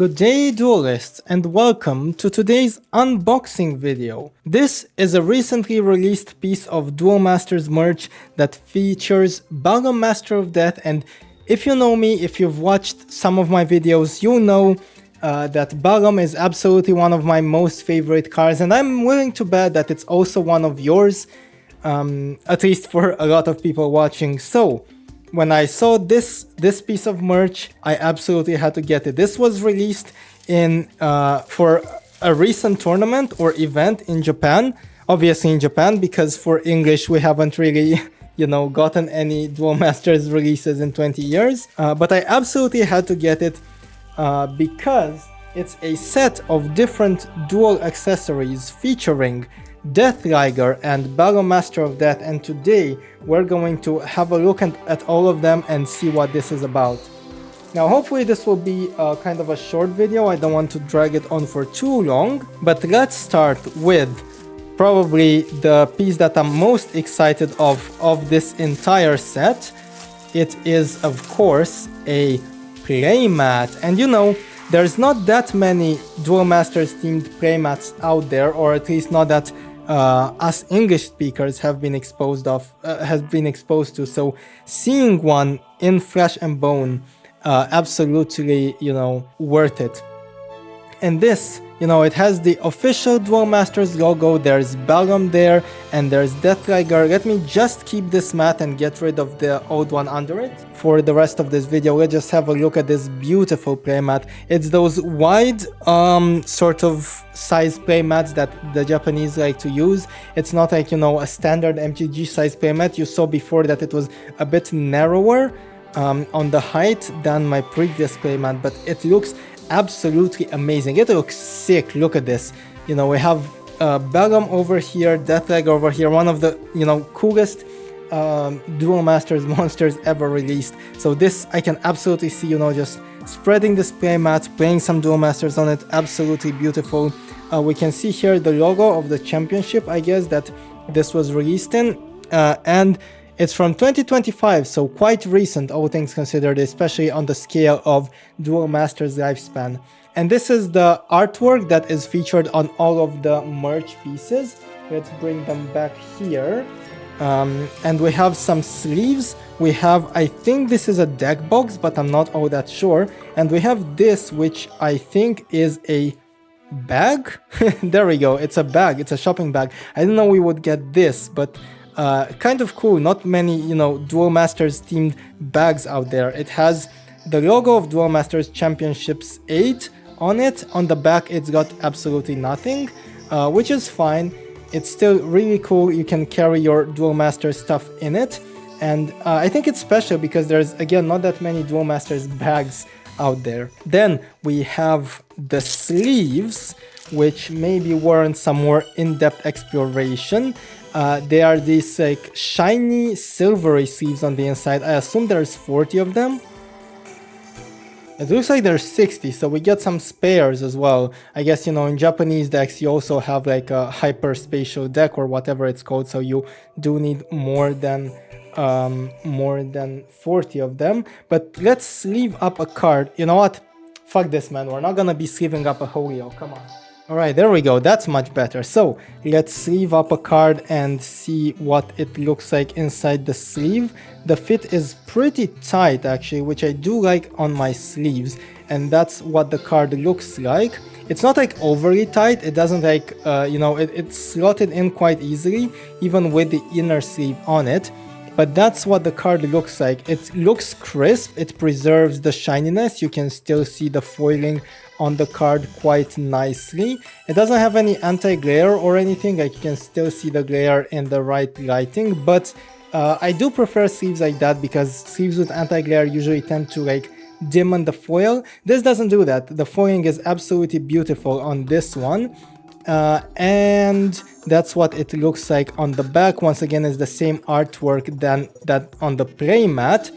Good day duelists and welcome to today's unboxing video. This is a recently released piece of Duel Masters merch that features Ballom Master of Death, and if you know me, if you've watched some of my videos, you know that Ballom is absolutely one of my most favorite cards, and I'm willing to bet that it's also one of yours, at least for a lot of people watching. So when I saw this piece of merch, I absolutely had to get it. This was released in for a recent tournament or event in Japan. Obviously in Japan, because for English we haven't really, gotten any Duel Masters releases in 20 years. But I absolutely had to get it because it's a set of different Duel accessories featuring Deathliger and Ballom Master of Death, and today we're going to have a look at all of them and see what this is about. Now hopefully this will be kind of a short video, I don't want to drag it on for too long, but let's start with probably the piece that I'm most excited of this entire set. It is of course a playmat, and there's not that many Duel Masters themed playmats out there, or at least not that us English speakers have been exposed to. So seeing one in flesh and bone, absolutely, worth it. And this, it has the official Duel Masters logo. There's Ballom there, and there's Deathliger. Let me just keep this mat and get rid of the old one under it. For the rest of this video, let's just have a look at this beautiful playmat. It's those wide sort of size playmats that the Japanese like to use. It's not like, a standard MTG size playmat. You saw before that it was a bit narrower on the height than my previous playmat, but it looks absolutely amazing. It looks sick. Look at this. We have Ballom over here, Deathliger over here, one of the coolest Duel Masters monsters ever released. So this I can absolutely see, just spreading this playmat, playing some Duel Masters on it. Absolutely beautiful. We can see here the logo of the championship, I guess, that this was released in, and it's from 2025, so quite recent, all things considered, especially on the scale of Duel Masters lifespan. And this is the artwork that is featured on all of the merch pieces. Let's bring them back here. And we have some sleeves. We have, I think this is a deck box, but I'm not all that sure. And we have this, which I think is a bag. There we go. It's a bag. It's a shopping bag. I didn't know we would get this, but kind of cool. Not many, Duel Masters themed bags out there. It has the logo of Duel Masters Championships 8 on it. On the back, it's got absolutely nothing, which is fine. It's still really cool. You can carry your Duel Masters stuff in it. And I think it's special because there's, again, not that many Duel Masters bags out there. Then we have the sleeves, which maybe warrant some more in-depth exploration. They are these like shiny silvery sleeves on the inside. I assume there's 40 of them. It looks like there's 60, so we get some spares as well. I guess, in Japanese decks you also have like a hyperspatial deck or whatever it's called, so you do need more than 40 of them. But let's sleeve up a card. You know what? Fuck this, man. We're not gonna be sleeving up a Holio. Come on. Alright, there we go, that's much better. So, let's sleeve up a card and see what it looks like inside the sleeve. The fit is pretty tight actually, which I do like on my sleeves, and that's what the card looks like. It's not like overly tight, it doesn't like, it's slotted in quite easily, even with the inner sleeve on it. But that's what the card looks like. It looks crisp, it preserves the shininess, you can still see the foiling on the card quite nicely. It doesn't have any anti-glare or anything, like you can still see the glare in the right lighting, but I do prefer sleeves like that because sleeves with anti-glare usually tend to like dim on the foil. This doesn't do that. The foiling is absolutely beautiful on this one. And that's what it looks like on the back. Once again, is the same artwork than that on the playmat.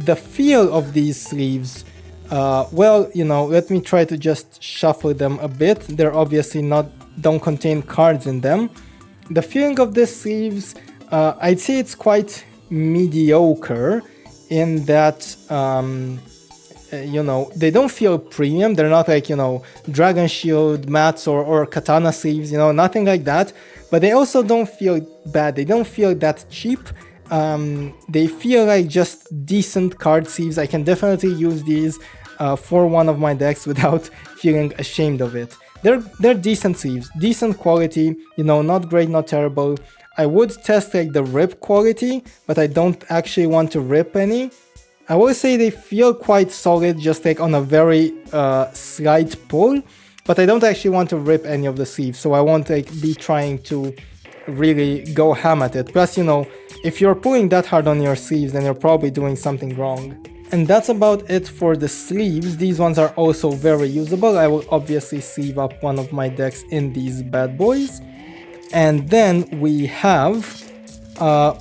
The feel of these sleeves, well, let me try to just shuffle them a bit. They're obviously don't contain cards in them. The feeling of the sleeves, I'd say it's quite mediocre in that you know, they don't feel premium. They're not like, you know, Dragon Shield mats or Katana sleeves, you know, nothing like that. But they also don't feel bad. They don't feel that cheap. They feel like just decent card sleeves. I can definitely use these for one of my decks without feeling ashamed of it. They're decent sleeves, decent quality, you know, not great, not terrible. I would test like the rip quality, but I don't actually want to rip any. I will say they feel quite solid, just like on a very slight pull, but I don't actually want to rip any of the sleeves, so I won't like be trying to really go ham at it. Plus, you know, if you're pulling that hard on your sleeves, then you're probably doing something wrong. And that's about it for the sleeves. These ones are also very usable. I will obviously sleeve up one of my decks in these bad boys. And then we have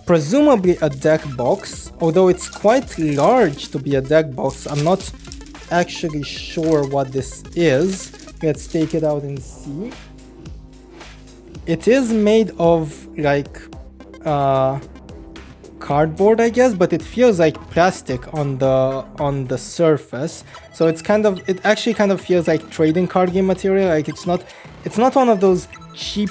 presumably a deck box, although it's quite large to be a deck box. I'm not actually sure what this is. Let's take it out and see. It is made of like cardboard, I guess, but it feels like plastic on the surface. So it actually kind of feels like trading card game material. Like it's not one of those cheap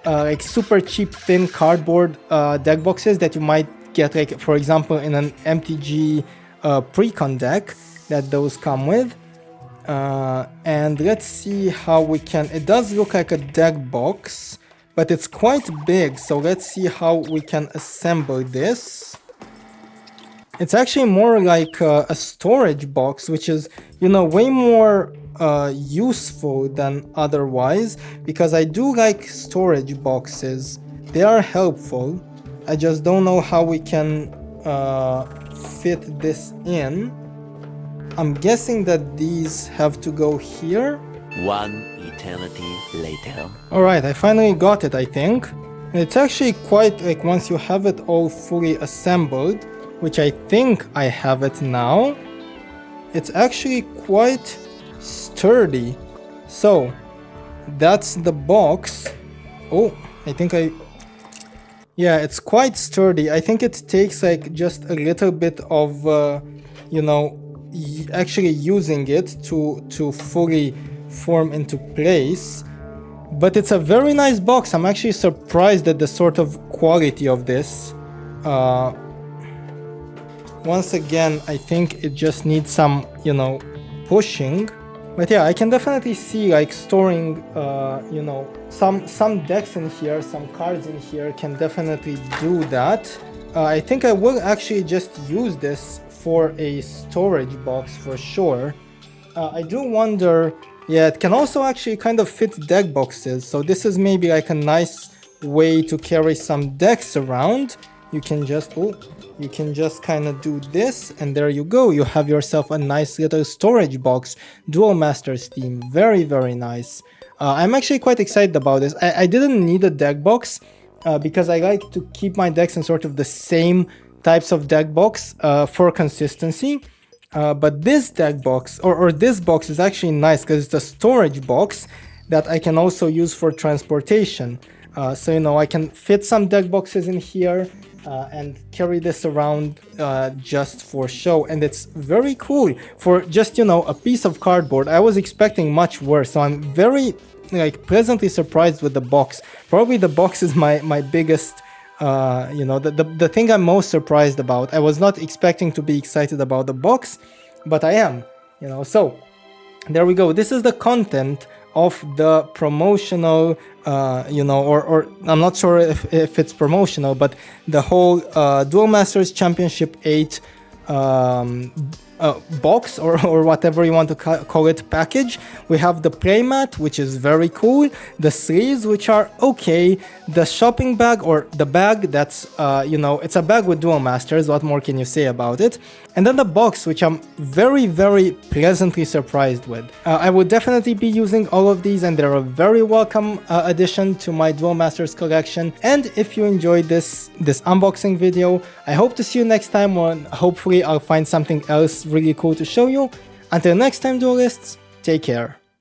like super cheap thin cardboard deck boxes that you might get, like for example in an MTG pre-con deck that those come with. And let's see how we can. It does look like a deck box, but it's quite big, so let's see how we can assemble this. It's actually more like a storage box, which is, you know, way more useful than otherwise, because I do like storage boxes. They are helpful. I just don't know how we can fit this in. I'm guessing that these have to go here. One eternity later. Alright, I finally got it, I think. And it's actually quite like, once you have it all fully assembled, which I think I have it now, it's actually quite sturdy. So that's the box. Oh, I think yeah, it's quite sturdy. I think it takes like just a little bit of you know, actually using it to fully form into place. But it's a very nice box. I'm actually surprised at the sort of quality of this. Once again, I think it just needs some, you know, pushing. But yeah, I can definitely see like storing, you know, some decks in here, some cards in here can definitely do that. I think I will actually just use this for a storage box for sure. I do wonder, yeah, it can also actually kind of fit deck boxes. So this is maybe like a nice way to carry some decks around. You can just, you can just kind of do this, and there you go. You have yourself a nice little storage box. Duel Masters theme, very, very nice. I'm actually quite excited about this. I didn't need a deck box because I like to keep my decks in sort of the same types of deck box for consistency. But this deck box, or this box, is actually nice because it's a storage box that I can also use for transportation. So, you know, I can fit some deck boxes in here and carry this around just for show. And it's very cool for just, you know, a piece of cardboard. I was expecting much worse, so I'm very like pleasantly surprised with the box. Probably the box is my biggest, you know, the thing I'm most surprised about. I was not expecting to be excited about the box, but I am, you know. So there we go. This is the content of the promotional, you know, or I'm not sure if it's promotional, but the whole Duel Masters Championship 8 box or whatever you want to call it, package. We have the playmat, which is very cool, the sleeves, which are okay, the shopping bag, or the bag that's you know, it's a bag with Duel Masters. What more can you say about it? And then the box, which I'm very, very pleasantly surprised with. I would definitely be using all of these, and they're a very welcome addition to my Duel Masters collection. And if you enjoyed this unboxing video, I hope to see you next time, when hopefully I'll find something else really cool to show you. Until next time, duelists, take care.